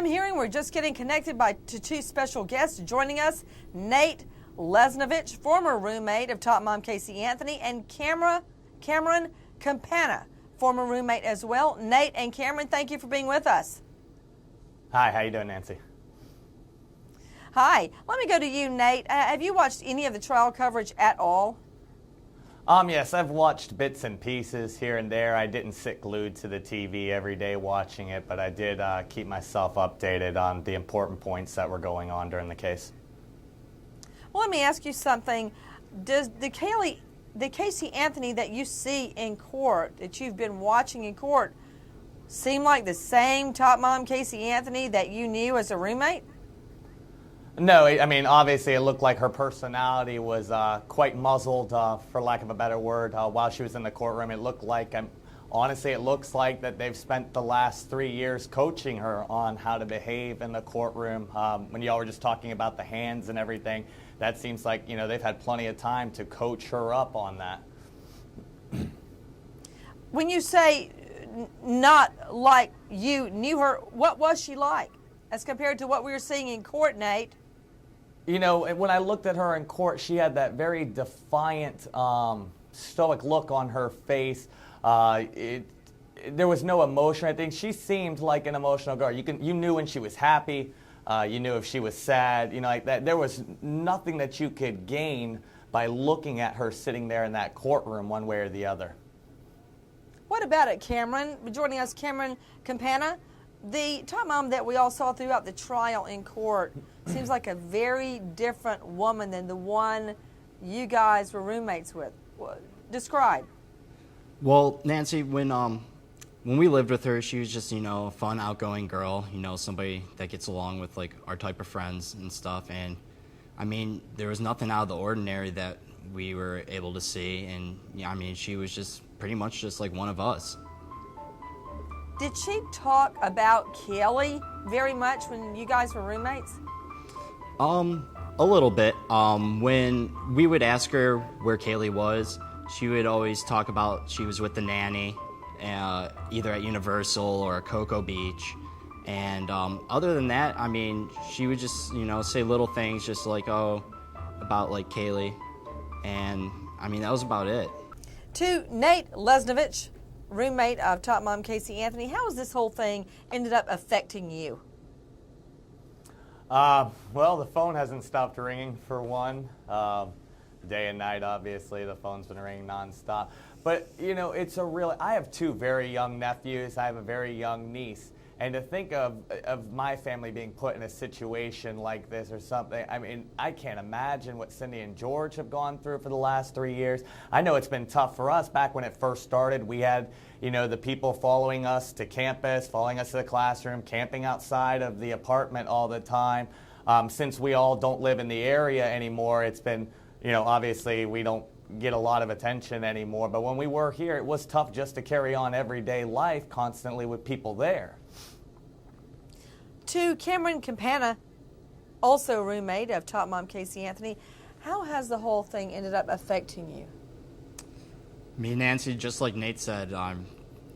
I'm hearing we're just getting connected to two special guests joining us, Nate Lesnovich, former roommate of Top Mom Casey Anthony, and Cameron Campana, former roommate as well. Nate and Cameron, thank you for being with us. Hi, how you doing, Nancy? Hi. Let me go to you, Nate. Have you watched any of the trial coverage at all? Yes, I've watched bits and pieces here and there. I didn't sit glued to the TV every day watching it, but I did keep myself updated on the important points that were going on during the case. Well, let me ask you something. Does the Casey Anthony that you see in court, that you've been watching in court, seem like the same Top Mom Casey Anthony that you knew as a roommate? No, I mean, obviously it looked like her personality was quite muzzled, for lack of a better word, while she was in the courtroom. It looked like, honestly, it looks like that they've spent the last 3 years coaching her on how to behave in the courtroom. When y'all were just talking about the hands and everything, that seems like, they've had plenty of time to coach her up on that. When you say not like you knew her, what was she like as compared to what we were seeing in court, Nate? When I looked at her in court, she had that very defiant, stoic look on her face. There was no emotion. I think she seemed like an emotional girl. You knew when she was happy. You knew if she was sad. Like that. There was nothing that you could gain by looking at her sitting there in that courtroom one way or the other. What about it, Cameron? Joining us, Cameron Campana. The Top Mom that we all saw throughout the trial in court seems like a very different woman than the one you guys were roommates with. Describe. Well, Nancy, when we lived with her, she was just, a fun, outgoing girl, somebody that gets along with, like, our type of friends and stuff. And, there was nothing out of the ordinary that we were able to see. And, she was just pretty much just like one of us. Did she talk about Kelly very much when you guys were roommates? A little bit. When we would ask her where Kaylee was, she would always talk about she was with the nanny, either at Universal or Cocoa Beach. And other than that, she would just, say little things just like, about like Kaylee. And that was about it. To Nate Lesnovich, roommate of Top Mom Casey Anthony, how has this whole thing ended up affecting you? Well, the phone hasn't stopped ringing, for one. Day and night, obviously, the phone's been ringing nonstop. But, I have two very young nephews. I have a very young niece. And to think of my family being put in a situation like this or something, I can't imagine what Cindy and George have gone through for the last 3 years. I know it's been tough for us. Back when it first started, we had, the people following us to campus, following us to the classroom, camping outside of the apartment all the time. Since we all don't live in the area anymore, it's been, obviously we don't get a lot of attention anymore. But when we were here, it was tough just to carry on everyday life constantly with people there. To Cameron Campana, also roommate of Top Mom Casey Anthony, how has the whole thing ended up affecting you? Me, Nancy, just like Nate said,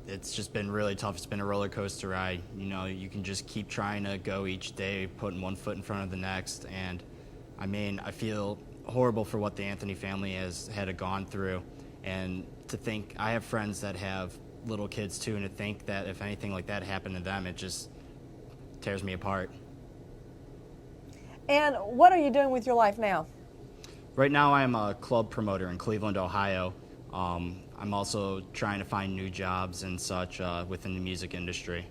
it's just been really tough. It's been a roller coaster ride. You can just keep trying to go each day, putting one foot in front of the next. And, I feel horrible for what the Anthony family has had gone through. And to think, I have friends that have little kids too, and to think that if anything like that happened to them, it just tears me apart. And what are you doing with your life now? Right now I'm a club promoter in Cleveland, Ohio. I'm also trying to find new jobs and such within the music industry.